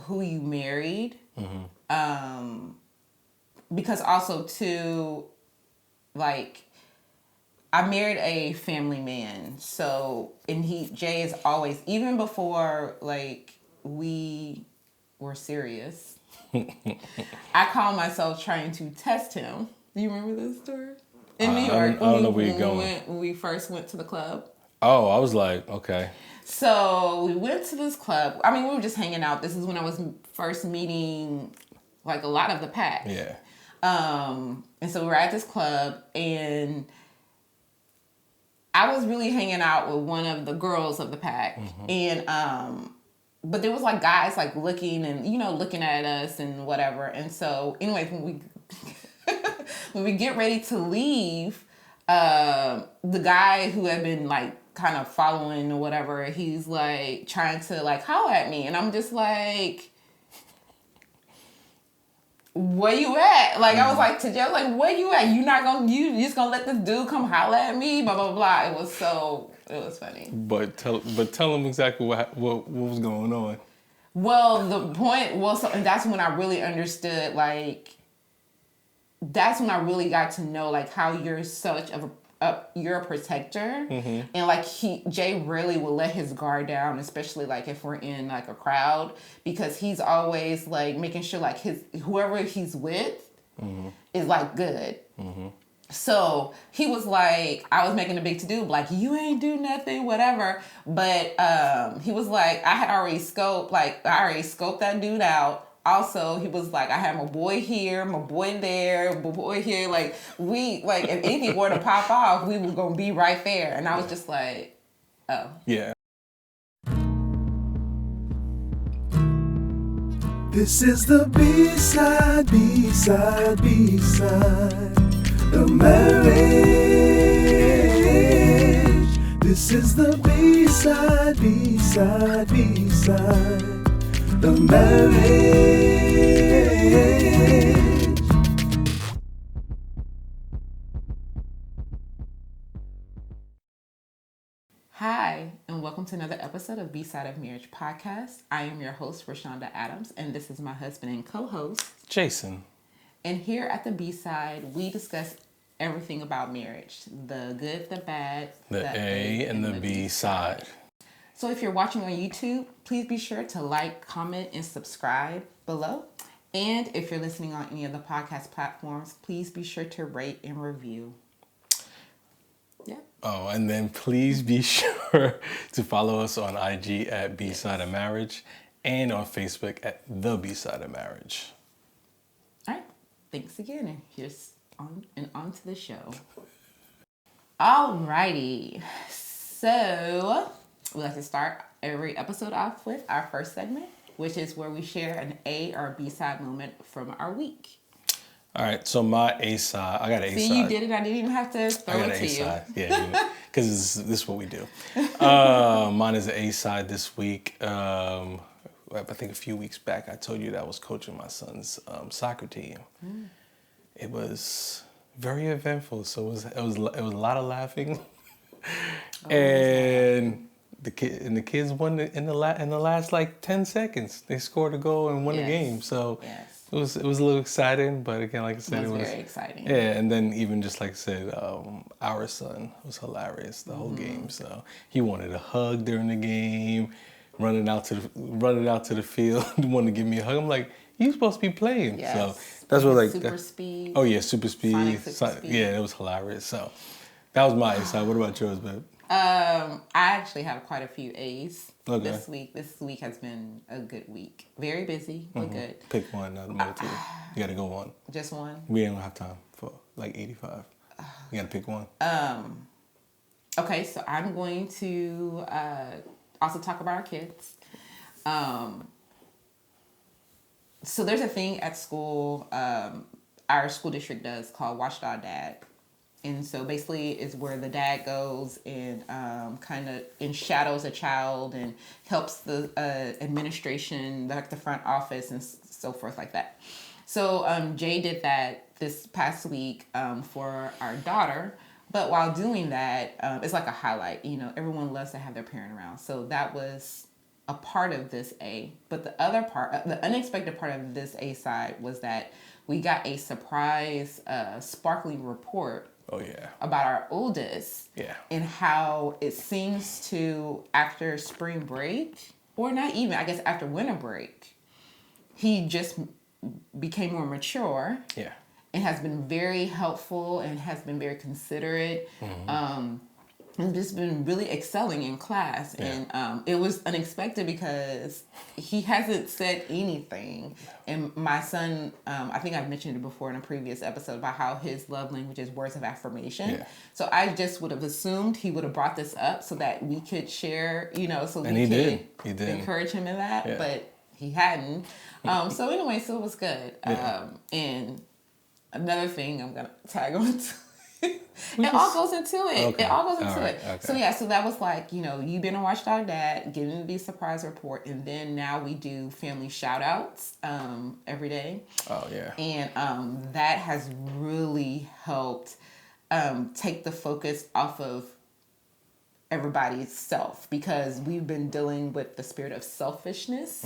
who you married. Because also too, like, I married a family man. So, and Jay is always, even before like we were serious, I call myself trying to test him. Do you remember this story? In New York, I don't know where you're going. When we first went to the club. Oh, I was like, okay. So we went to this club. I mean, we were just hanging out. This is when I was first meeting like a lot of the pack. Yeah. And so we were at this club, and I was really hanging out with one of the girls of the pack. And but there was like guys like looking and looking at us and whatever. And so anyway, when we get ready to leave, the guy who had been like kind of following or whatever, he's like trying to like holler at me, and I'm just like, where you at? Like, I was like to Jeff, like, where you at? You just gonna let this dude come holler at me? Blah blah blah. It was funny. But tell him exactly what was going on. Well, and that's when I really understood, like, that's when I really got to know like how you're such of you're a protector, and like Jay really will let his guard down, especially like if we're in like a crowd, because he's always like making sure like whoever he's with is like good. So he was like, I was making a big to-do, like, you ain't do nothing, whatever. But he was like, I already scoped that dude out. Also, he was like, I have my boy here, my boy there, my boy here. Like, if anything were to pop off, we were going to be right there. And I was just like, oh. Yeah. This is the B-side, B-side, B-side of marriage. This is the B-side, B-side, B-side of marriage. Hi, and welcome to another episode of Bside of Marriage Podcast. I am your host, Rashonda Adams, and this is my husband and co-host, Jason. And here at the B-side, we discuss everything about marriage. The good, the bad, the A and the B side. So if you're watching on YouTube, please be sure to like, comment, and subscribe below. And if you're listening on any of the podcast platforms, please be sure to rate and review. Yeah. Oh, and then please be sure to follow us on IG at Bside of Marriage and on Facebook at the Bside of Marriage. All right. Thanks again, and here's on to the show. Alrighty. So we like to start every episode off with our first segment, which is where we share an A or B side moment from our week. All right, so my A side, I got an A side. See, you did it. I didn't even have to throw it to you. I got an A side, yeah, because this is what we do. Mine is an A side this week. I think a few weeks back, I told you that I was coaching my son's soccer team. It was very eventful, so it was a lot of laughing, and the kids won in the last like 10 seconds. They scored a goal and won the game. So it was a little exciting, but again, like I said, it was very exciting. Yeah, and then even just like I said, our son was hilarious the whole game. So he wanted a hug during the game, running out to the field, wanted to give me a hug. I'm like, you're supposed to be playing. Yes. So that's what like super speed. Oh yeah, super speed. Yeah, it was hilarious. So that was my side. What about yours, babe? I actually have quite a few A's this week. This week has been a good week. Very busy, but good. Pick one, not more two. You gotta go one. Just one? We don't have time for like 85. You gotta pick one. Okay, so I'm going to also talk about our kids. So there's a thing at school, our school district does called Watchdog Dad. And so basically it's where the dad goes and kind of shadows a child and helps the administration, like the front office and so forth like that. So Jay did that this past week for our daughter. But while doing that, it's like a highlight. You know, everyone loves to have their parent around. So that was a part of this A. But the other part, the unexpected part of this A side was that we got a surprise sparkling report. Oh, yeah. About our oldest. Yeah. And how it seems to, after spring break, or not even, I guess after winter break, he just became more mature. Yeah. And has been very helpful and has been very considerate. And just been really excelling in class. Yeah. And it was unexpected because he hasn't said anything. And my son, I think I've mentioned it before in a previous episode about how his love language is words of affirmation. Yeah. So I just would have assumed he would have brought this up so that we could share, so we could encourage him in that. Yeah. But he hadn't. So anyway, so it was good. Yeah. And another thing I'm going to tag on to. All goes into it. Okay. It all goes into it. Okay. So yeah, so that was like, you've been a watchdog dad, giving the surprise report, and then now we do family shout outs every day. Oh yeah. And that has really helped take the focus off of everybody's self, because we've been dealing with the spirit of selfishness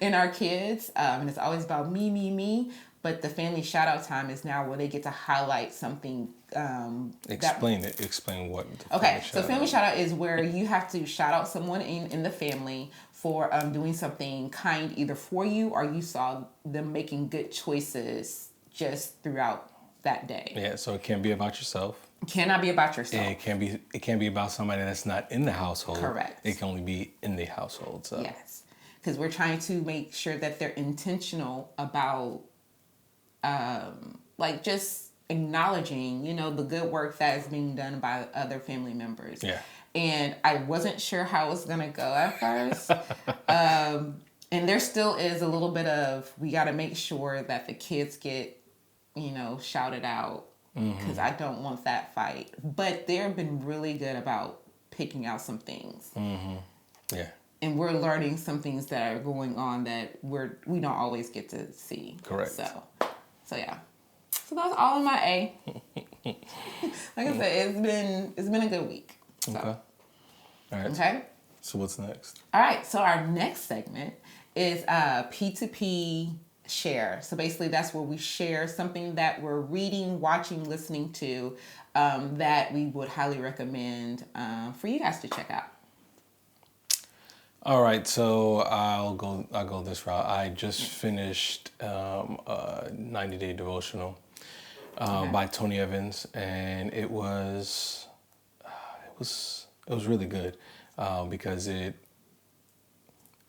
in our kids. And it's always about me, me, me. But the family shout out time is now where they get to highlight something. Explain what. Family shout out is where you have to shout out someone in the family for doing something kind either for you, or you saw them making good choices just throughout that day. Yeah, so it can't be about yourself. It cannot be about yourself. And it can't be about somebody that's not in the household. Correct. It can only be in the household. So yes, because we're trying to make sure that they're intentional about. Just acknowledging, the good work that is being done by other family members. Yeah. And I wasn't sure how it was going to go at first. And there still is a little bit of, we got to make sure that the kids get, shouted out, because I don't want that fight. But they've been really good about picking out some things. Yeah. And we're learning some things that are going on that we don't always get to see. Correct. So yeah. So that's all in my A. Like I said, it's been a good week. So. Okay. All right. Okay. So what's next? All right. So our next segment is P2P share. So basically that's where we share something that we're reading, watching, listening to that we would highly recommend for you guys to check out. All right, so I'll go this route. I just finished a 90-day devotional by Tony Evans, and it was really good because it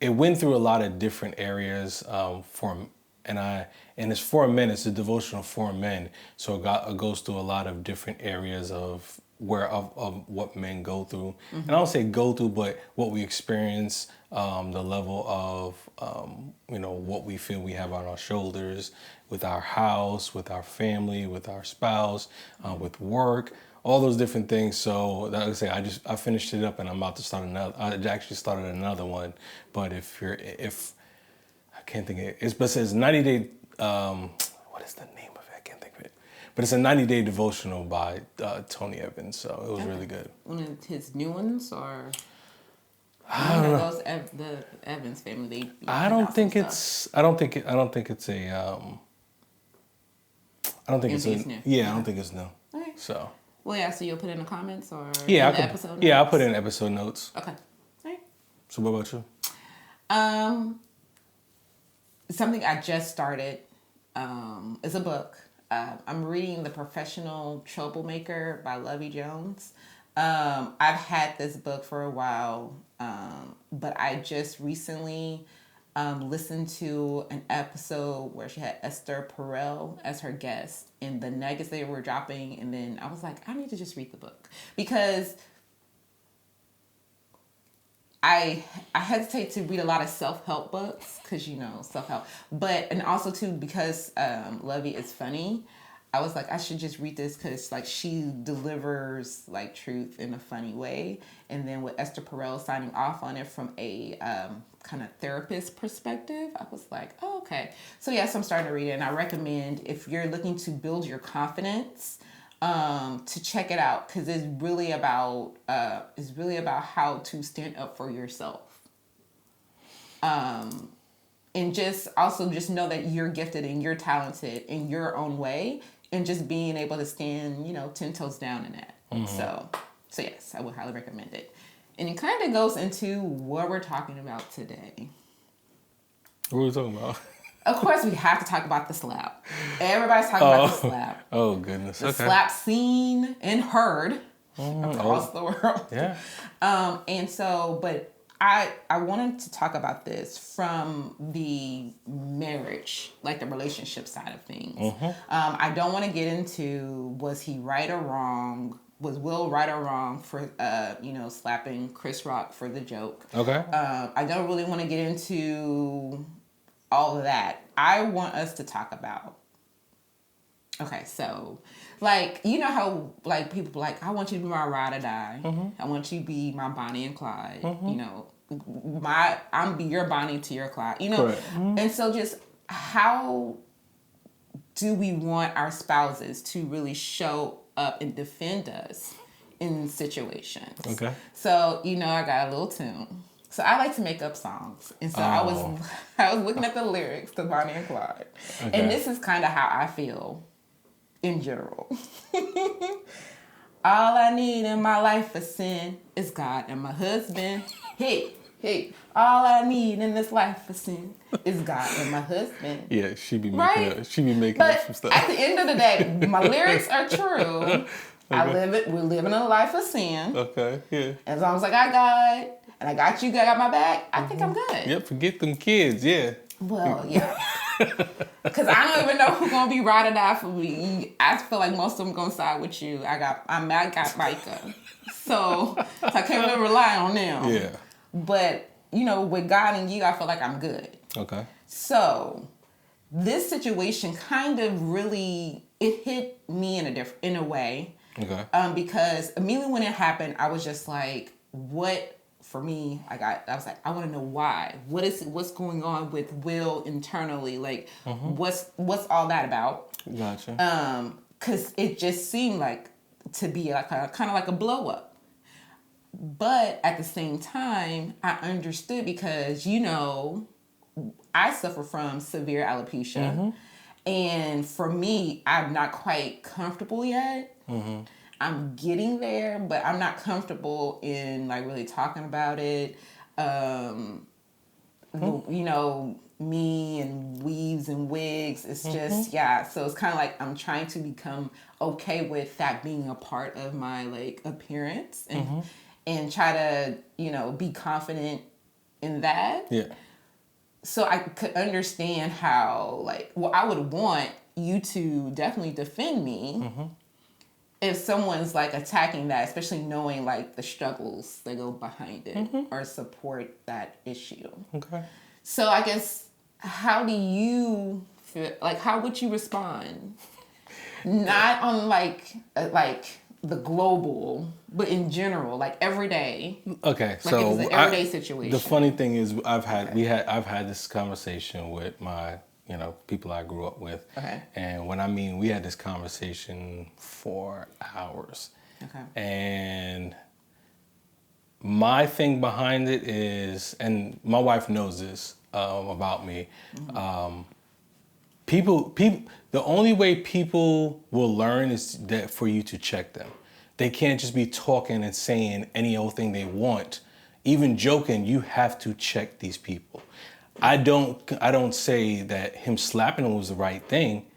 went through a lot of different areas and it's for men. It's a devotional for men, so it goes through a lot of different areas of what men go through. And I don't say go through, but what we experience, the level of, what we feel we have on our shoulders with our house, with our family, with our spouse, with work, all those different things. So like I say, I finished it up and I'm about to start another. I actually started another one, but if I can't think of it, but it says 90-day, what is the name of it? I can't think of it. But it's a 90-day devotional by Tony Evans, so it was really good. One of his new ones, or I don't know. The Evans family. I don't think it's a. I don't think it's new. Yeah, I don't think it's new. Okay. So. Well, yeah. So you'll put in the comments, or yeah, in the episode notes? Yeah, I'll put in episode notes. Okay. All right. So what about you? Something I just started is a book. I'm reading The Professional Troublemaker by Lovie Jones. I've had this book for a while, but I just recently listened to an episode where she had Esther Perel as her guest, and the nuggets they were dropping, and then I was like, I need to just read the book, because I hesitate to read a lot of self-help books because, self-help. And also, too, because Lovie is funny, I was like, I should just read this because, she delivers, truth in a funny way. And then with Esther Perel signing off on it from a kind of therapist perspective, I was like, oh, okay. So, yes, I'm starting to read it. And I recommend, if you're looking to build your confidence, to check it out, because it's really about how to stand up for yourself. And just also just know that you're gifted and you're talented in your own way, and just being able to stand, 10 toes down in that. So yes, I would highly recommend it. And it kind of goes into what we're talking about today. What are we talking about? Of course, we have to talk about the slap. Everybody's talking about the slap. Oh, goodness. The slap seen and heard across the world. Yeah. And so, but I wanted to talk about this from the marriage, like the relationship side of things. I don't want to get into was he right or wrong, was Will right or wrong for slapping Chris Rock for the joke. Okay. I don't really want to get into all of that. I want us to talk about. Okay, so how people I want you to be my ride or die. I want you to be my Bonnie and Clyde. I'm be your Bonnie to your Clyde. And so just how do we want our spouses to really show up and defend us in situations? Okay. So I got a little tune. So I like to make up songs, and so I was looking at the lyrics to Bonnie and Clyde, and this is kind of how I feel. In general. All I need in my life for sin is God and my husband. Hey. All I need in this life for sin is God and my husband. Yeah, she be making up some stuff. At the end of the day, my lyrics are true. Okay. We're living a life of sin. Okay, yeah. As long as I got God and I got you, got my back, I think I'm good. Yep, forget them kids, yeah. Well, yeah. Because I don't even know who's going to be ride or die for me. I feel like most of them going to side with you. I got Micah. So I can't really rely on them. Yeah. But, with God and you, I feel like I'm good. Okay. So this situation kind of really, it hit me in a way. Okay. Because immediately when it happened, I was just like, what? For me, I was like, I want to know why. What's going on with Will internally? Like, what's all that about? Gotcha. Because it just seemed like to be like kind of like a blow up. But at the same time, I understood because I suffer from severe alopecia, and for me, I'm not quite comfortable yet. I'm getting there, but I'm not comfortable in really talking about it. Me and weaves and wigs. It's just, So it's kind of like I'm trying to become okay with that being a part of my appearance and try to, be confident in that. Yeah. So I could understand how I would want you to definitely defend me. If someone's attacking that, especially knowing the struggles that go behind it or support that issue. Okay. So I guess how do you feel? How would you respond? Not on the global, but in general, every day. Okay, so it was an everyday situation. The funny thing is, I've had this conversation with my people I grew up with. Okay. And we had this conversation for hours. Okay. And my thing behind it is, and my wife knows this about me, people, the only way people will learn is that for you to check them. They can't just be talking and saying any old thing they want. Even joking, you have to check these people. I don't say that him slapping him was the right thing,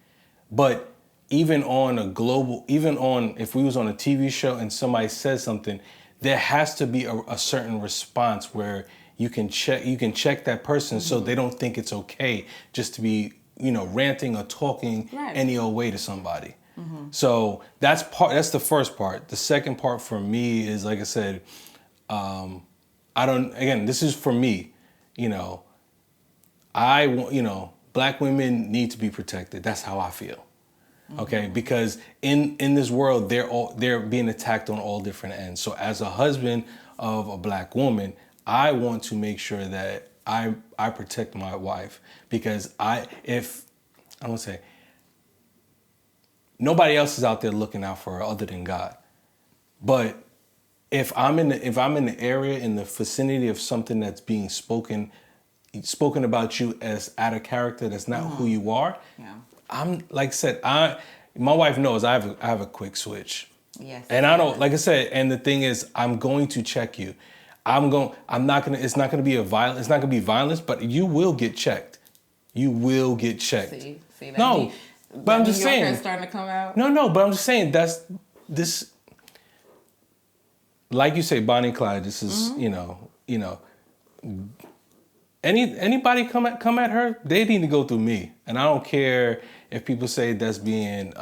but even if we was on a TV show and somebody says something, there has to be a certain response where you can check that person so they don't think it's okay just to be, ranting or talking any old way to somebody. So that's the first part. The second part for me is, like I said, this is for me, black women need to be protected. That's how I feel. Okay, because in this world, they're being attacked on all different ends. So as a husband of a black woman, I want to make sure that I protect my wife, because nobody else is out there looking out for her other than God. But if I'm in the area, in the vicinity of something that's being spoken spoken about you as out of character, that's not who you are. Yeah. I'm like I said, my wife knows I have a quick switch. Yes. And I don't, like I said, and the thing is, I'm going to check you. It's not gonna be violence, but you will get checked. You will get checked. See that? No, but I'm just saying. York starting to come out. No, but I'm just saying this. Like you say, Bonnie and Clyde. This is anybody come at her, they need to go through me, and I don't care if people say that's being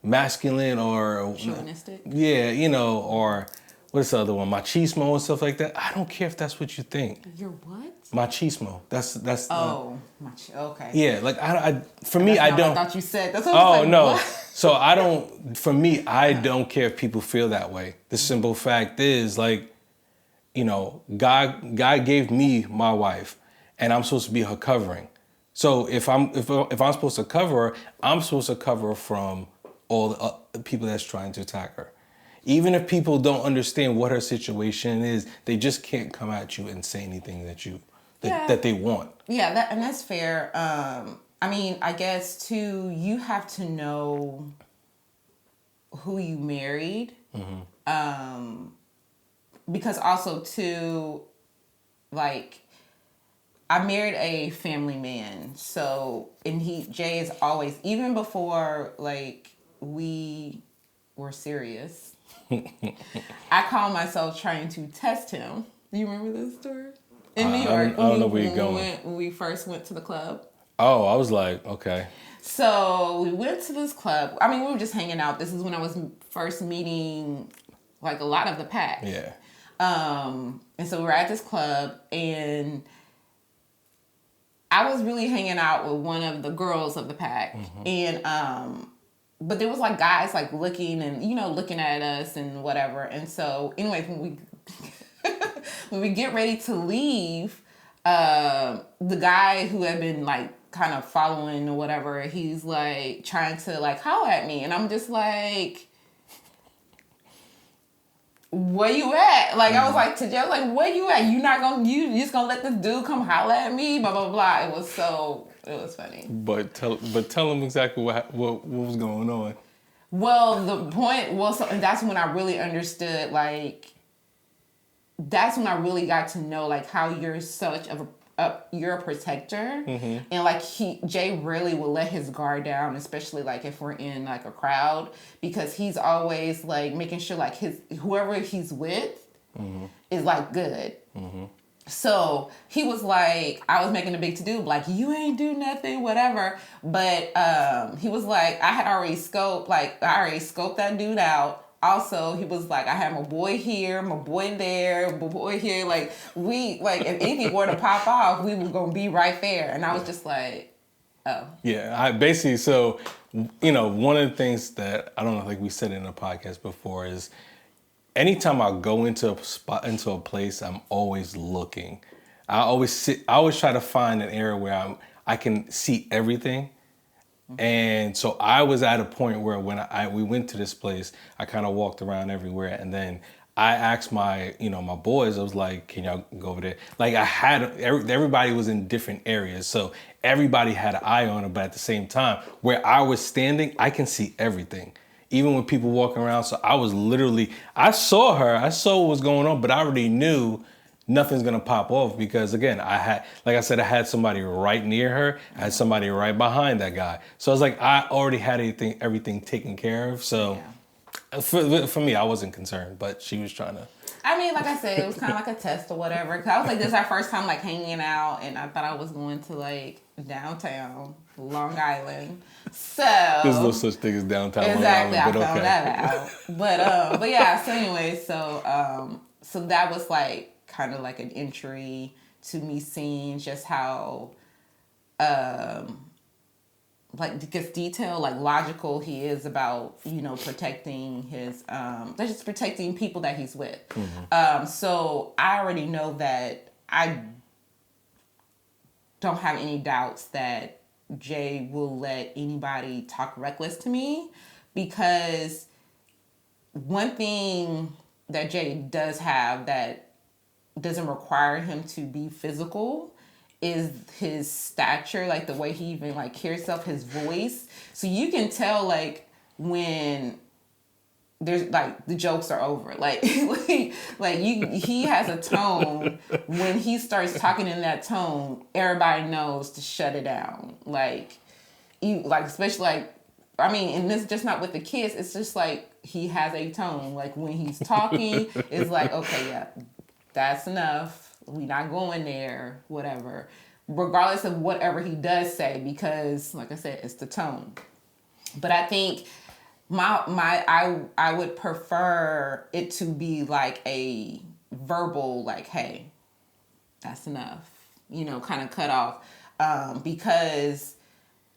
masculine or chauvinistic. Yeah, or what's the other one? Machismo and stuff like that. I don't care if that's what you think. You're what? Machismo. That's. Okay. Yeah, like I don't. I thought you said. That's what I was like, no. What? So I don't. For me, I don't care if people feel that way. The simple fact is, like, God gave me my wife, and I'm supposed to be her covering. So if I'm supposed to cover her, I'm supposed to cover her from all the people that's trying to attack her. Even if people don't understand what her situation is, they just can't come at you and say anything that they want. Yeah, that's fair. I mean, I guess too, you have to know who you married. Mm-hmm. Because also too, like, I married a family man. So, and Jay is always, even before like we were serious, I call myself trying to test him. Do you remember this story? In New York, I don't know where you're going. When we first went to the club. Oh, I was like, okay. So we went to this club. I mean, we were just hanging out. This is when I was first meeting like a lot of the pack. Yeah. And so we were at this club, and I was really hanging out with one of the girls of the pack. Mm-hmm. And but there was like guys like looking and looking at us and whatever. And so anyways, when we get ready to leave, the guy who had been like kind of following or whatever, he's like trying to like holler at me, and I'm just like, where you at? Like, I was like to Jeff, like, where you at? You just gonna let this dude come holler at me? Blah blah blah. It was funny. But tell him exactly what was going on. Well, the point was, and that's when I really understood, like, that's when I really got to know like how you're such of you're a protector, mm-hmm. and like Jay really will let his guard down, especially like if we're in like a crowd, because he's always like making sure like whoever he's with mm-hmm. is like good. Mm-hmm. So he was like, I was making a big to-do, like, you ain't do nothing, whatever. But he was like, I already scoped that dude out. Also, he was like, I had my boy here, my boy there, my boy here. Like, if anything were to pop off, we were going to be right there. And I was just like, oh. Yeah, so, one of the things that, I don't know, like we said in a podcast before, is anytime I go into a place, I'm always looking. I always try to find an area where I can see everything. And so I was at a point where when we went to this place, I kind of walked around everywhere, and then I asked my boys, I was like, can y'all go over there? Like, everybody was in different areas, so everybody had an eye on it, but at the same time, where I was standing, I can see everything. Even when people walking around, so I saw what was going on, but I already knew nothing's gonna pop off because, again, I had somebody right near her, I had somebody right behind that guy. So I was like, I already had everything taken care of. So for me, I wasn't concerned, but she was trying to. I mean, like I said, it was kind of like a test or whatever. Cause I was like, this is our first time like hanging out, and I thought I was going to like downtown Long Island. So there's no such thing as downtown exactly, Long Island, but I found that out. But yeah. So anyway, so that was like kind of like an entry to me seeing just how like just detailed, like logical he is about protecting his just protecting people that he's with. Mm-hmm. So I already know that I don't have any doubts that Jay will let anybody talk reckless to me, because one thing that Jay does have that doesn't require him to be physical is his stature, like the way he even like carries himself, his voice. So you can tell like when there's like the jokes are over, he has a tone. When he starts talking in that tone, everybody knows to shut it down. Especially and this just not with the kids. It's just like he has a tone. Like when he's talking, it's like, okay, yeah, that's enough. We're not going there. Whatever, regardless of whatever he does say, because like I said, it's the tone. But I think I would prefer it to be like a verbal, like, hey, that's enough, kind of cut off, because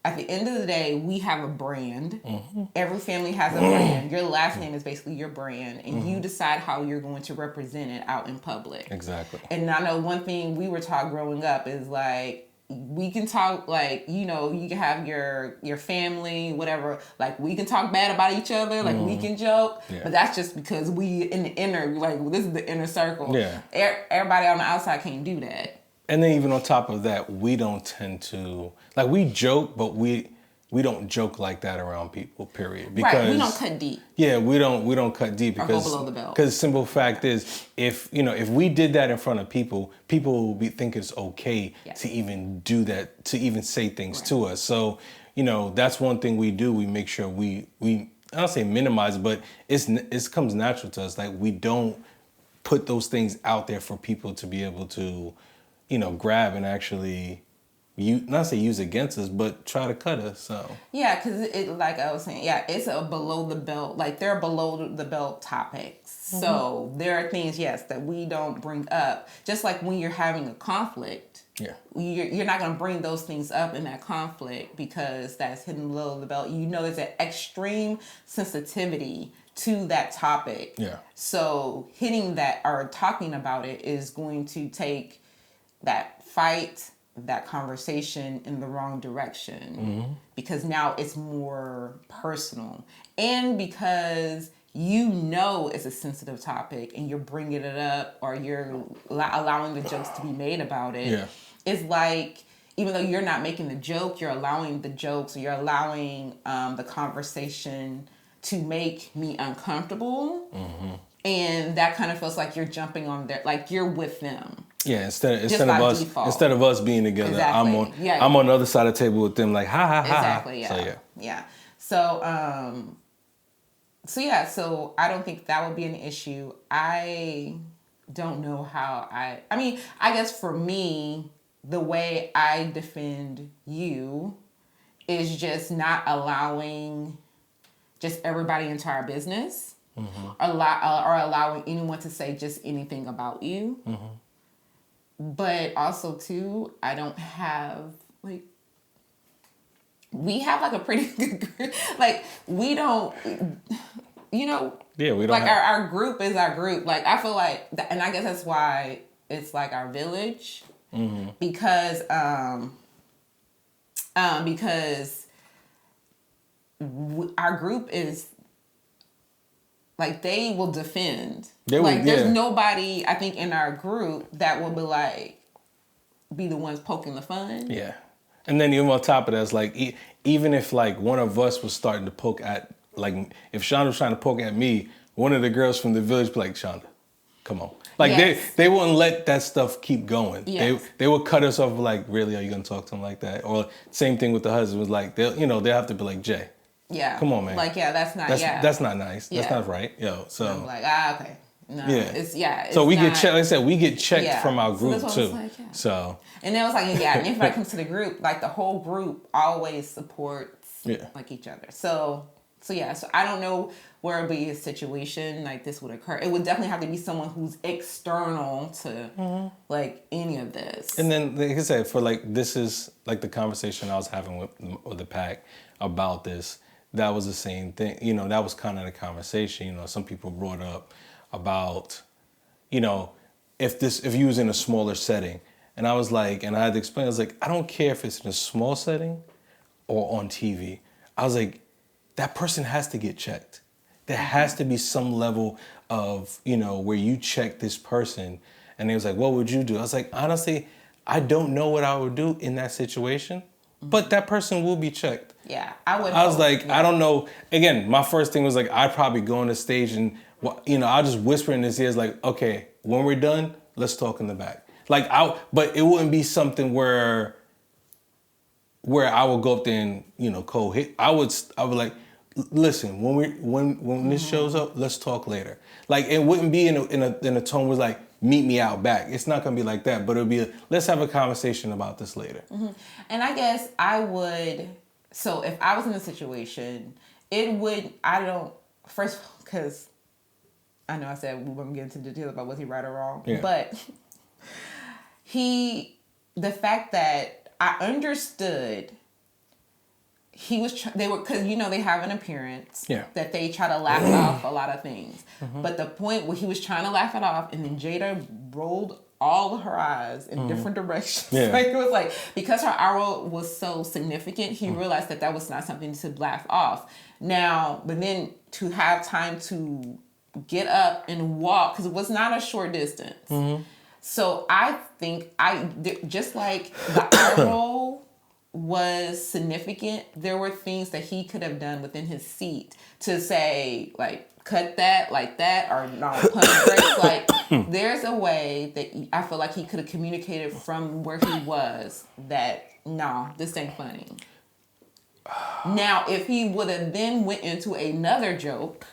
at the end of the day, we have a brand. Mm-hmm. Every family has a brand. Your last name is basically your brand, and you decide how you're going to represent it out in public. Exactly. And I know one thing we were taught growing up is like, we can talk you can have your family, whatever. Like we can talk bad about each other, like we can joke, but that's just because we in the inner, like this is the inner circle. Yeah. Everybody on the outside can't do that. And then even on top of that, we don't tend to, like, we joke, but we don't joke like that around people, period. Because, right, we don't cut deep. Yeah, we don't cut deep or because go below the belt. Because the simple fact is, if we did that in front of people will think it's okay to even do that, to even say things to us. So, that's one thing we do. We make sure we I don't say minimize, but it comes natural to us. Like we don't put those things out there for people to be able to, grab and actually, not say use against us, but try to cut us. So yeah, because it, like I was saying, it's a below the belt. Like there are below the belt topics. Mm-hmm. So there are things, that we don't bring up. Just like when you're having a conflict, you're not going to bring those things up in that conflict because that's hidden below the belt. There's an extreme sensitivity to that topic. Yeah. So hitting that or talking about it is going to take that fight, that conversation in the wrong direction, because now it's more personal, and because it's a sensitive topic and you're bringing it up or you're allowing the jokes to be made about it. Yeah. It's like, even though you're not making the joke, you're allowing the jokes, or you're allowing the conversation to make me uncomfortable. Mm-hmm. And that kind of feels like you're jumping on their, like you're with them. Yeah, instead of us being together, exactly. I'm on the other side of the table with them, like ha ha ha. Exactly. Yeah. So I don't think that would be an issue. I don't know how I guess for me, the way I defend you is just not allowing just everybody into our business, or allowing anyone to say just anything about you. Mm-hmm. But also, too, I don't have, we have, a pretty good group. We don't, Yeah, we don't our group is our group. I feel like, and I guess that's why it's, our village. Mm-hmm. Because our group is, they will defend. There's nobody, I think, in our group that will be the ones poking the fun. Yeah. And then even on top of that, it's even if one of us was starting to poke at, if Shonda was trying to poke at me, one of the girls from the village be like, Shonda, come on. They wouldn't let that stuff keep going. Yes. They would cut us off really, are you going to talk to him like that? Or same thing with the husband, was they'll have to be like, Jay. Yeah. Come on, man. That's not, that's not nice. Yeah. That's not right. So. I'm okay. No. Yeah. So we get checked. Like I said, we get checked from our group too. So. And it was and if anybody comes to the group, the whole group always supports each other. So I don't know where it would be a situation like this would occur. It would definitely have to be someone who's external to any of this. And then, like I said, for this is the conversation I was having with the pack about this. That was the same thing. That was kind of the conversation. Some people brought up about, if you was in a smaller setting, and I was and I had to explain, I was I don't care if it's in a small setting or on TV. I was that person has to get checked. There has to be some level of, where you check this person And he was like, what would you do? I was like, honestly, I don't know what I would do in that situation, but that person will be checked. Yeah, I was like, I don't know. Again, my first thing was like, I'd probably go on the stage and, I'll just whisper in his ears like, okay, when we're done, let's talk in the back. Like, but it wouldn't be something where I would go up there and, cold hit. I would like, listen, when this shows up, let's talk later. Like, it wouldn't be in a tone where like, meet me out back. It's not gonna be like that, but it'll be let's have a conversation about this later. Mm-hmm. And I guess I would. So if I was in a situation, because I know I said we wouldn't get into details about was he right or wrong, but the fact that I understood. Because they have an appearance that they try to laugh off a lot of things. Mm-hmm. But the point where he was trying to laugh it off and then Jada rolled all of her eyes in different directions. Yeah. Like it was like, because her eye roll was so significant, he realized that was not something to laugh off. Now, but then to have time to get up and walk, because it was not a short distance. Mm-hmm. So I think just like the eye roll was significant, there were things that he could have done within his seat to say, like, cut that, like that, or no, punch brakes. Like, there's a way that I feel like he could have communicated from where he was that, no, this ain't funny. Now, if he would have then went into another joke,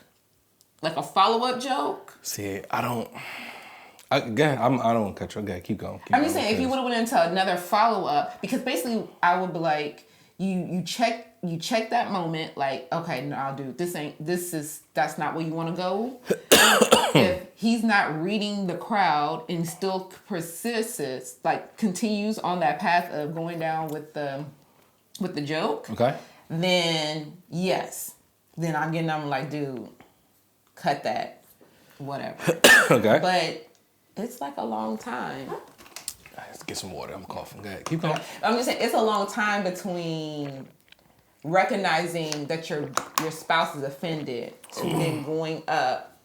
like a follow-up joke. See, I don't want to cut you. Okay, keep going. I'm just saying, if you would have went into another follow-up, because basically I would be like, you check that moment, like, okay, no, I'll do that's not where you want to go. If he's not reading the crowd and still persists, like continues on that path of going down with the joke, okay, then yes, then I'm like, dude, cut that, whatever. Okay, but it's like a long time. Let's get some water. I'm coughing. Go ahead. Keep going. I'm just saying it's a long time between recognizing that your spouse is offended to then going up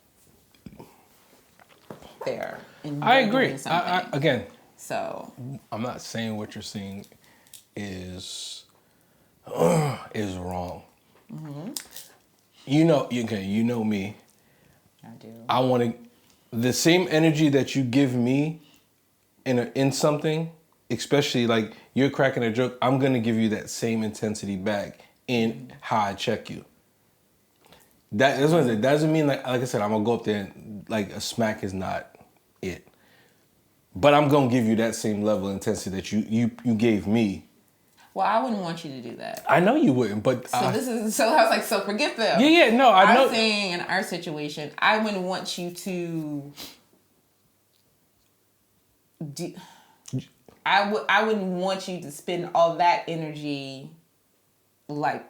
there. And I agree. Again, so I'm not saying what you're saying is wrong. Mm-hmm. You know me. I do. I want to. The same energy that you give me in something, especially like you're cracking a joke, I'm going to give you that same intensity back in how I check you. That's what it doesn't mean like I said, I'm going to go up there and like a smack is not it. But I'm going to give you that same level of intensity that you gave me. Well, I wouldn't want you to do that. I know you wouldn't, but I was like, so forget them. Yeah, no, I know. I'm saying in our situation, I wouldn't want you to. I wouldn't want you to spend all that energy, like.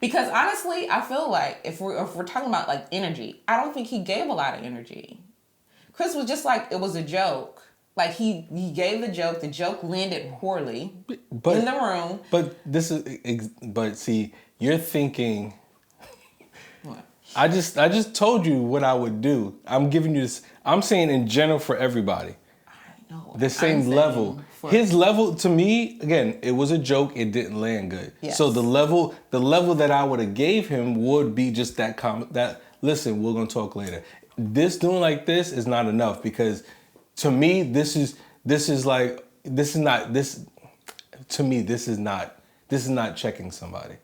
Because honestly, I feel like if we're talking about like energy, I don't think he gave a lot of energy. Chris was just like, it was a joke. Like he gave the joke landed poorly in the room. But see, you're thinking. What? I just told you what I would do. I'm giving you this. I'm saying in general for everybody. I know. The same level. His level to me, again, it was a joke. It didn't land good. Yes. So the level that I would have gave him would be just that comment. That listen, we're gonna talk later. This doing like this is not enough because. To me, this is not checking somebody.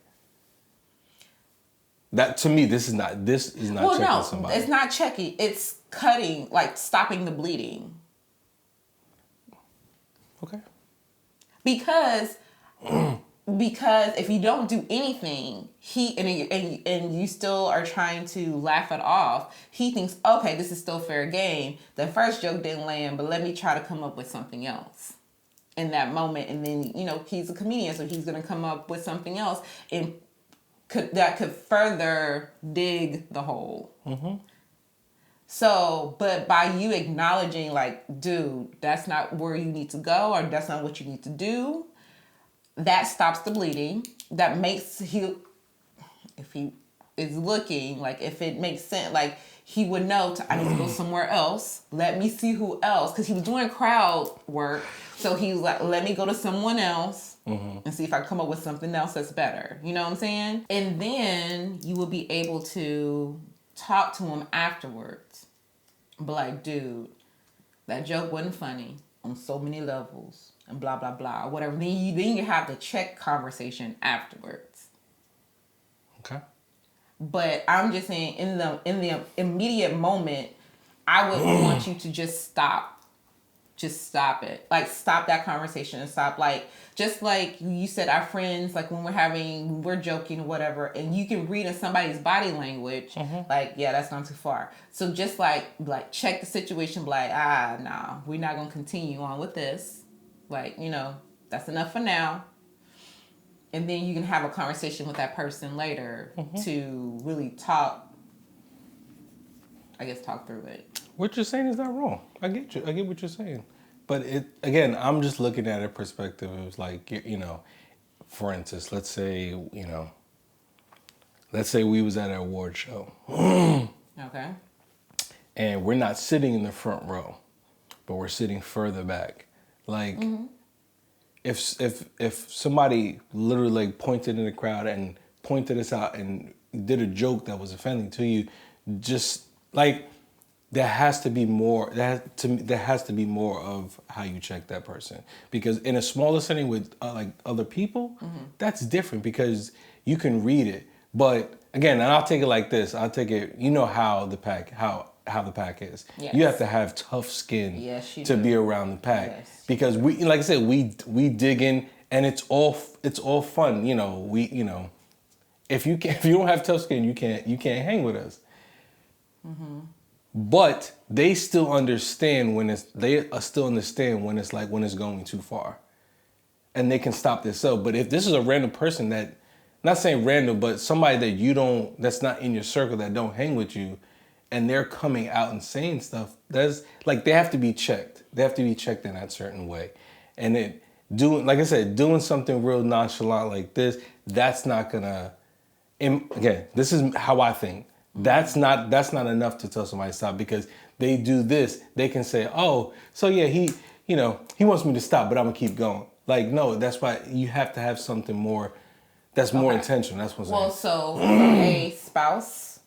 That to me, this is not checking somebody. It's not checking. It's cutting, like stopping the bleeding. Okay. Because if you don't do anything, and you still are trying to laugh it off, he thinks, okay, this is still fair game. The first joke didn't land, but let me try to come up with something else in that moment. And then, he's a comedian, so he's going to come up with something else that could further dig the hole. Mm-hmm. So, but by you acknowledging like, dude, that's not where you need to go, or that's not what you need to do, that stops the bleeding. That makes if he is looking, like if it makes sense, like he would know I need to go somewhere else. Let me see who else, because he was doing crowd work. So he was like, let me go to someone else and see if I can come up with something else that's better. You know what I'm saying? And then you will be able to talk to him afterwards. Be like, dude, that joke wasn't funny on so many levels and blah, blah, blah, or whatever. Then you have the check conversation afterwards. Okay. But I'm just saying, in the immediate moment, I would want you to just stop. Just stop it. Like, stop that conversation and stop. Like, just like you said, our friends, like when we're joking or whatever, and you can read in somebody's body language, like, yeah, that's gone too far. So just like check the situation, like, nah, we're not going to continue on with this. Like, that's enough for now. And then you can have a conversation with that person later to really talk through it. What you're saying is not wrong. I get you. I get what you're saying. But again, I'm just looking at a perspective of like, for instance, let's say we was at an award show. Okay. And we're not sitting in the front row, but we're sitting further back. Like, if somebody literally like pointed in the crowd and pointed us out and did a joke that was offending to you, just like, there has to be more. There has to be more of how you check that person, because in a smaller setting with like other people, that's different because you can read it. But again, and I'll take it like this. I'll take it. How the pack is. Yes. You have to have tough skin to be around the pack, because we, like I said, we dig in, and it's all fun. If you don't have tough skin, you can't hang with us. But they still understand when it's going too far, and they can stop themselves. But if this is a random person that, not saying random, but somebody that's not in your circle, that don't hang with you, and they're coming out and saying stuff, that's like, they have to be checked. They have to be checked in that certain way. And doing something real nonchalant like this, that's not gonna. Again, this is how I think. That's not enough to tell somebody to stop, because they do this, they can say, oh, so yeah, he wants me to stop, but I'm gonna keep going. Like, no, that's why you have to have something more that's more intentional. That's what's well, so from a spouse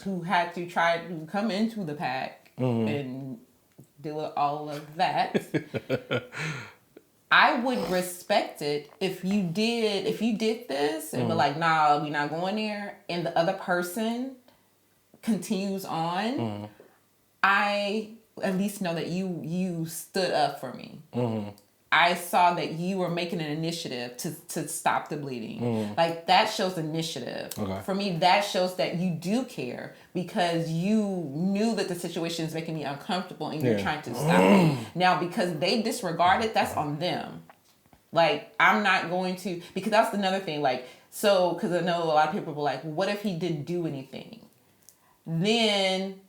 who had to try to come into the pack and deal with all of that, I would respect it if you did this and be like, nah, we're not going there, and the other person continues on. I at least know that you stood up for me. I saw that you were making an initiative to stop the bleeding. Like, that shows initiative. Okay. For me, that shows that you do care, because you knew that the situation is making me uncomfortable and you're trying to stop it. Now, because they disregard it, that's on them. Like, I'm not going to, because that's another thing. Like, so, because I know a lot of people were like, well, what if he didn't do anything? Then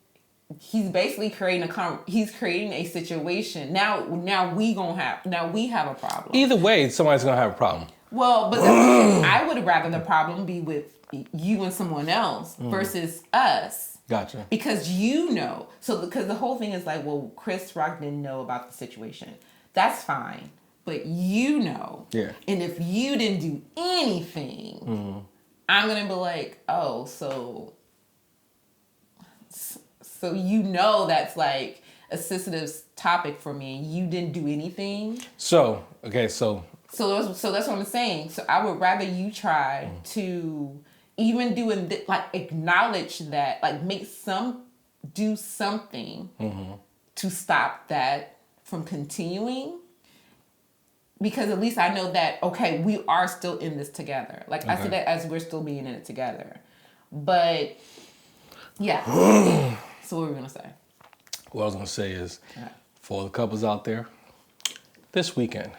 he's basically creating a situation. Now we have a problem. Either way, somebody's gonna have a problem. Well, but I would rather the problem be with you and someone else versus us. Gotcha. Because because the whole thing is like, well, Chris Rock didn't know about the situation. That's fine, but yeah. And if you didn't do anything, I'm gonna be like, oh, so that's like a sensitive topic for me, and you didn't do anything. So that's what I'm saying. So I would rather you try to even acknowledge that, like, do something to stop that from continuing. Because at least I know that, okay, we are still in this together. Like, I see that as we're still being in it together. But yeah. So what were we going to say? What I was going to say is, for the couples out there, this weekend,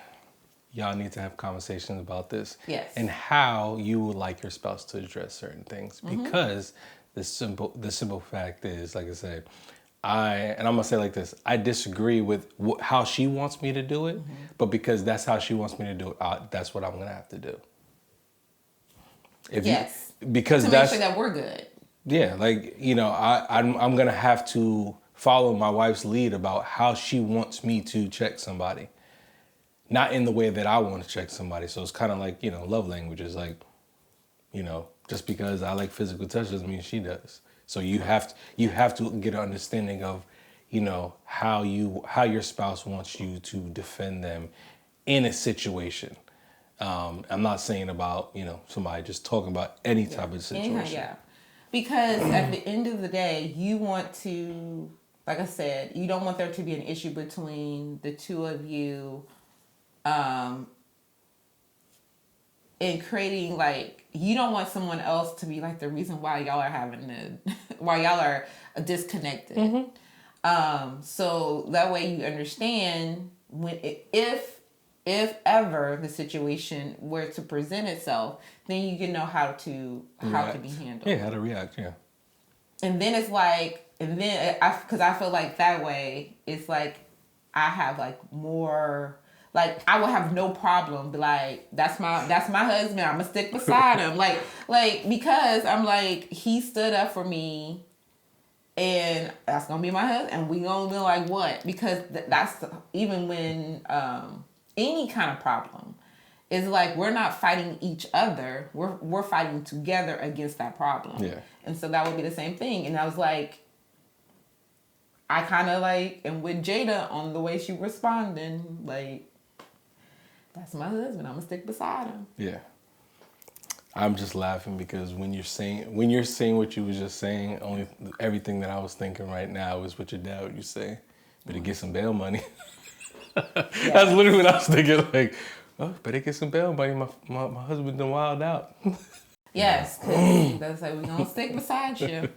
y'all need to have conversations about this. Yes. And how you would like your spouse to address certain things. Because the simple fact is, like I said, I'm going to say it like this, I disagree with how she wants me to do it, but because that's how she wants me to do it, that's what I'm going to have to do. Because to make sure that we're good. Yeah, like, you know, I'm going to have to follow my wife's lead about how she wants me to check somebody. Not in the way that I want to check somebody. So it's kind of like, you know, love languages. Like, you know, just because I like physical touch doesn't mean she does. So you have to get an understanding of, you know, how your spouse wants you to defend them in a situation. I'm not saying about, you know, somebody, just talking about any type of situation. Yeah. Because at the end of the day, you want to, like I said, you don't want there to be an issue between the two of you, in creating, like, you don't want someone else to be like the reason why y'all are why y'all are disconnected. Mm-hmm. So that way you understand if ever the situation were to present itself, then you can know how to be handled. Yeah, how to react. Yeah. And then it's like, because I feel like that way, it's like I have like more. Like, I would have no problem, be like, that's my husband, I'm gonna stick beside him. like, because I'm like, he stood up for me, and that's gonna be my husband, and we gonna be like, what? Because that's, even when, any kind of problem, is like, we're not fighting each other, we're fighting together against that problem. Yeah. And so that would be the same thing. And I was like, I kind of like, and with Jada on the way she responding, like, that's my husband, I'm gonna stick beside him. Yeah. I'm just laughing because when you're saying what you was just saying, everything that I was thinking right now is what your dad would say. Better get some bail money. That's literally what I was thinking. Like, oh, better get some bail money. My husband done wild out. Yes, because that's like, we're gonna stick beside you.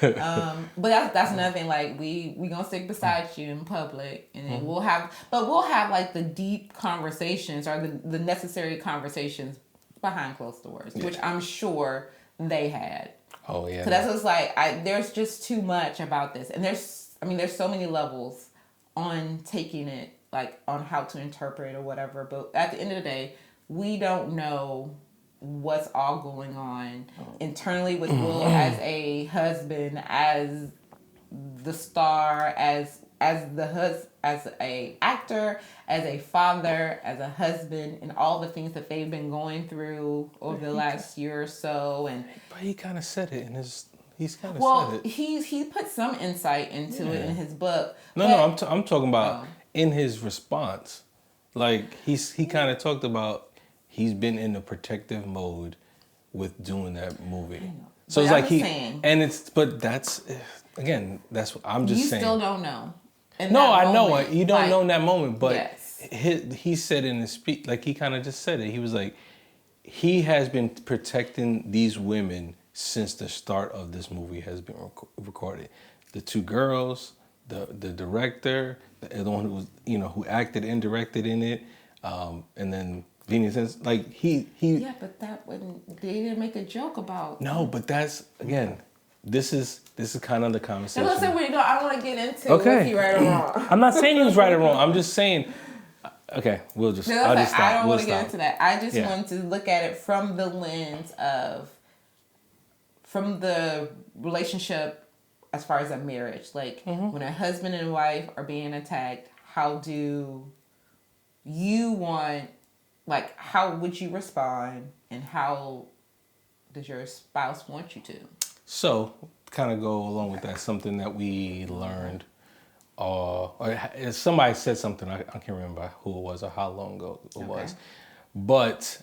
But that's another thing. Like, we gonna stick beside you in public, and then we'll have like the deep conversations, or the necessary conversations behind closed doors, which I'm sure they had. Oh yeah. So that's what's like. There's just too much about this, and there's so many levels on taking it, like, on how to interpret or whatever. But at the end of the day, we don't know what's all going on internally with Will as a husband, as the star, as a actor, as a father, as a husband, and all the things that they've been going through over the last year or so. And but he kind of said it in his. He's kind of said it. He put some insight into it in his book. No, I'm talking about in his response. Like, he kind of talked about he's been in a protective mode with doing that movie. So it's like but that's, again, that's what I'm just saying. You still don't know. No, I know it. You don't know in that moment, but he said in his speech, like, he kind of just said it. He was like, he has been protecting these women since the start of this movie has been recorded. The two girls, the director, the one who was, you know, who acted and directed in it, and then Venus, like, he. Yeah, but they didn't make a joke about. No, but that's, again, this is kind of the conversation. Now, listen, I want to get into if he right or wrong. I'm not saying he was right or wrong. I'm just saying. Okay, I'll just stop. I don't want to get into that. I just want to look at it from the lens of, from the relationship as far as a marriage. Like, when a husband and wife are being attacked, how do you want, like, how would you respond, and how does your spouse want you to? So, kind of go along with that, something that we learned, or somebody said something, I can't remember who it was or how long ago it was, but,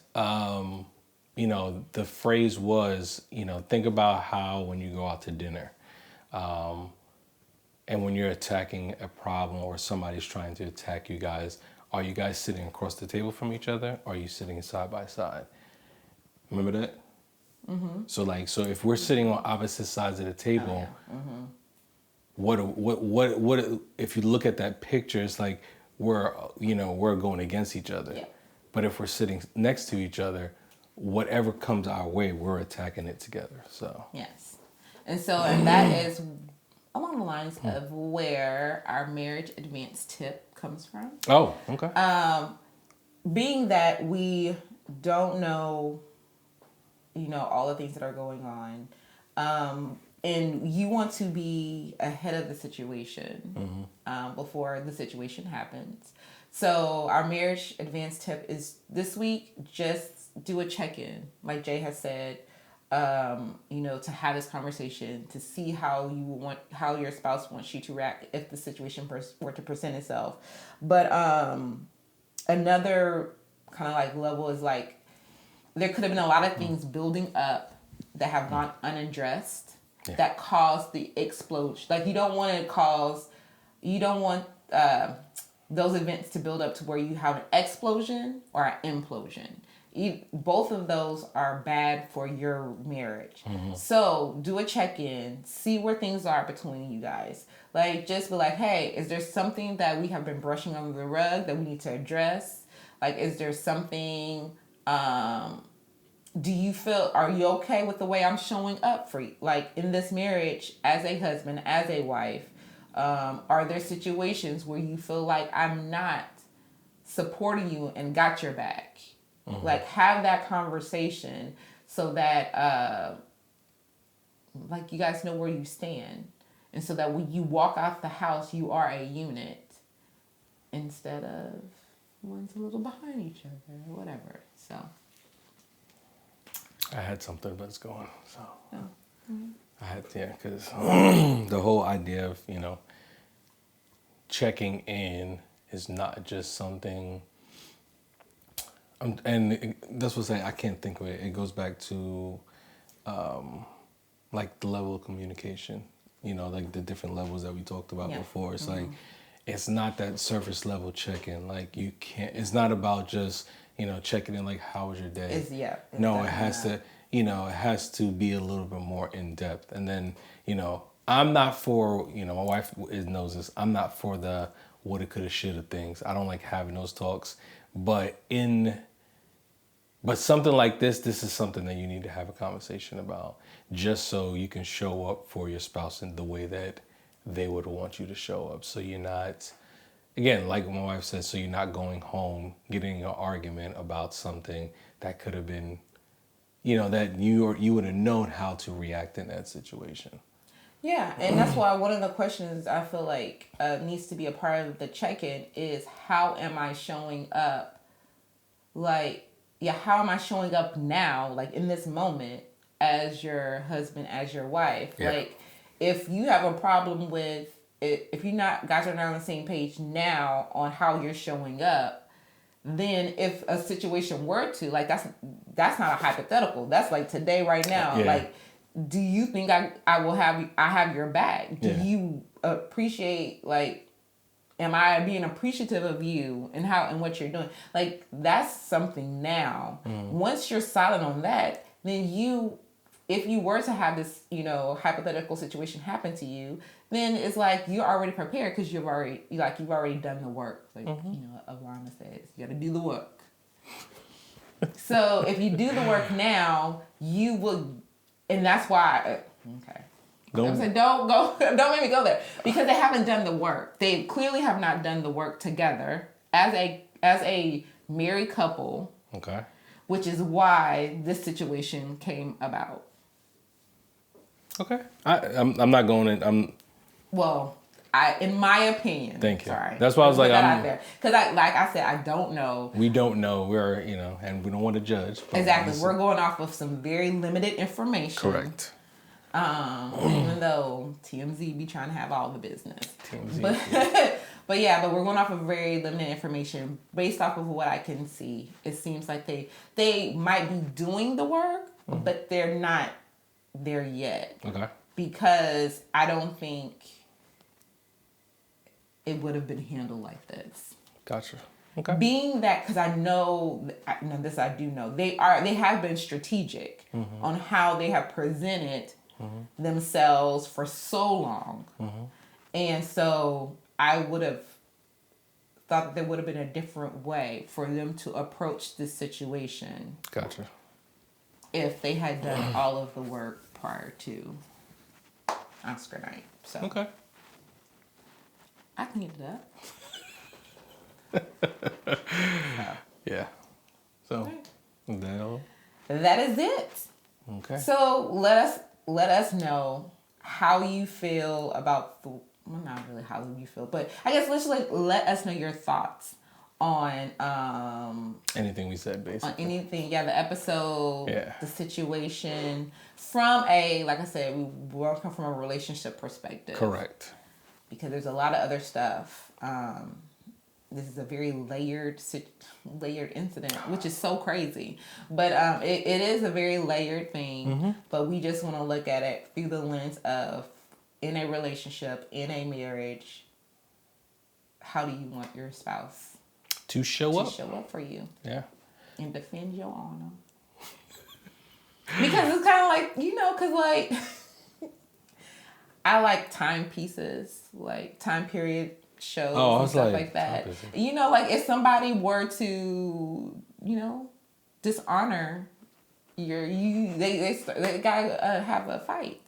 you know, the phrase was, you know, think about how when you go out to dinner, and when you're attacking a problem or somebody's trying to attack you guys, are you guys sitting across the table from each other, or are you sitting side by side? Remember that? Mm-hmm. So if we're sitting on opposite sides of the table, what if you look at that picture, it's like we're going against each other. Yeah. But if we're sitting next to each other, whatever comes our way, we're attacking it together. So yes, and that is along the lines of where our marriage advance tip comes from. Oh, okay. Being that we don't know all the things that are going on. And you want to be ahead of the situation before the situation happens. So our marriage advance tip is this week, just do a check-in. Like Jay has said, to have this conversation, to see how your spouse wants you to react if the situation were to present itself. But another kind of like level is like, there could have been a lot of things building up that have gone unaddressed that caused the explosion. Like you don't want those events to build up to where you have an explosion or an implosion. Both of those are bad for your marriage. So do a check-in, see where things are between you guys. Like just be like, hey, is there something that we have been brushing under the rug that we need to address? Like, is there something, are you okay with the way I'm showing up for you? Like in this marriage, as a husband, as a wife, are there situations where you feel like I'm not supporting you and got your back? Like have that conversation so that like you guys know where you stand, and so that when you walk out the house you are a unit instead of one's a little behind each other or whatever. So I had something, but it's gone. So oh. I had because the whole idea of checking in is not just something. And that's what I can't think of it. It goes back to like the level of communication, like the different levels that we talked about before. It's like, it's not that surface level check-in. Like it's not about just, checking in like, how was your day? It has to, it has to be a little bit more in depth. And then, I'm not for, my wife knows this, I'm not for the woulda, coulda, shoulda things. I don't like having those talks. But something like this is something that you need to have a conversation about, just so you can show up for your spouse in the way that they would want you to show up. So you're not, again, like my wife said, so you're not going home, getting an argument about something that could have been, that you would have known how to react in that situation. Yeah, and that's why one of the questions I feel like needs to be a part of the check-in is, how am I showing up? Like, how am I showing up now, like in this moment, as your husband, as your wife? Yeah. Like, if you have a problem with it, if guys are not on the same page now on how you're showing up, then if a situation were to, like, that's not a hypothetical. That's like today, right now. Yeah. Like, do you think I have your back? Do you appreciate, like, am I being appreciative of you and what you're doing? Like, that's something now. Once you're silent on that, then if you were to have this, hypothetical situation happen to you, then it's like you're already prepared because you've already done the work. Like, Alana says, you got to do the work. So if you do the work now, you will, and that's why, okay. Don't make me go there, because they haven't done the work. They clearly have not done the work together as a married couple. Okay. Which is why this situation came about. Okay. I'm not going in. In my opinion. Thank you. Sorry. That's why I was like, because like I said, I don't know. We don't know. We're, and we don't want to judge. Exactly. We're going off of some very limited information. Correct. Even though TMZ be trying to have all the business. TMZ. But we're going off of very limited information. Based off of what I can see, it seems like they might be doing the work, but they're not there yet. Okay. Because I don't think it would have been handled like this. Gotcha. Okay. Being that, because I know this, I do know they have been strategic on how they have presented themselves for so long, and so I would have thought that there would have been a different way for them to approach this situation. Gotcha. If they had done all of the work prior to Oscar night. So okay, I cleaned it up. Yeah. So okay. that is it. Okay. So let us know how you feel about well, not really how you feel, but I guess let us know your thoughts on anything we said, basically. On anything, the episode, yeah, the situation, from a, like I said, we're working from a relationship perspective. Correct. Because there's a lot of other stuff. This is a very layered incident, which is so crazy. But it is a very layered thing. Mm-hmm. But we just want to look at it through the lens of, in a relationship, in a marriage, how do you want your spouse to show up for you? Yeah. And defend your honor. Because it's kind of like, because like, I like timepieces, like time period shows and stuff like that. Like if somebody were to, dishonor they gotta have a fight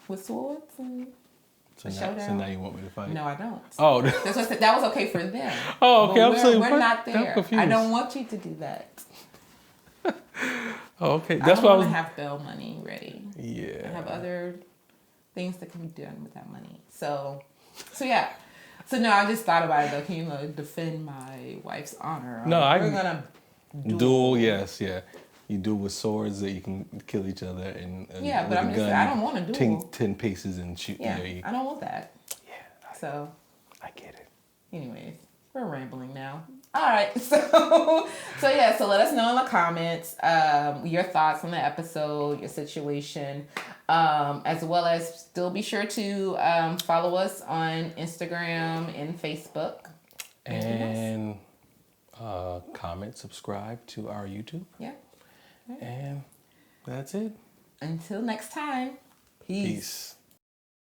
with swords and so now you want me to fight? No, I don't. Oh, that's what I said. That was okay for them. Oh, okay. We're not there. I don't want you to do that. Oh, okay. That's why I want to have bail money ready. Yeah. I have other things that can be done with that money. So yeah. So no, I just thought about it though. Can you defend my wife's honor? No, we're gonna duel. Yes, yeah. You duel with swords that you can kill each other and yeah, but I'm just saying, I don't want to duel. 10 paces and shoot. Yeah, I don't want that. Yeah. So I get it. Anyways, we're rambling now. All right, so let us know in the comments your thoughts on the episode, your situation, as well as still be sure to follow us on Instagram and Facebook. And comment, subscribe to our YouTube. Yeah. Right. And that's it. Until next time, peace.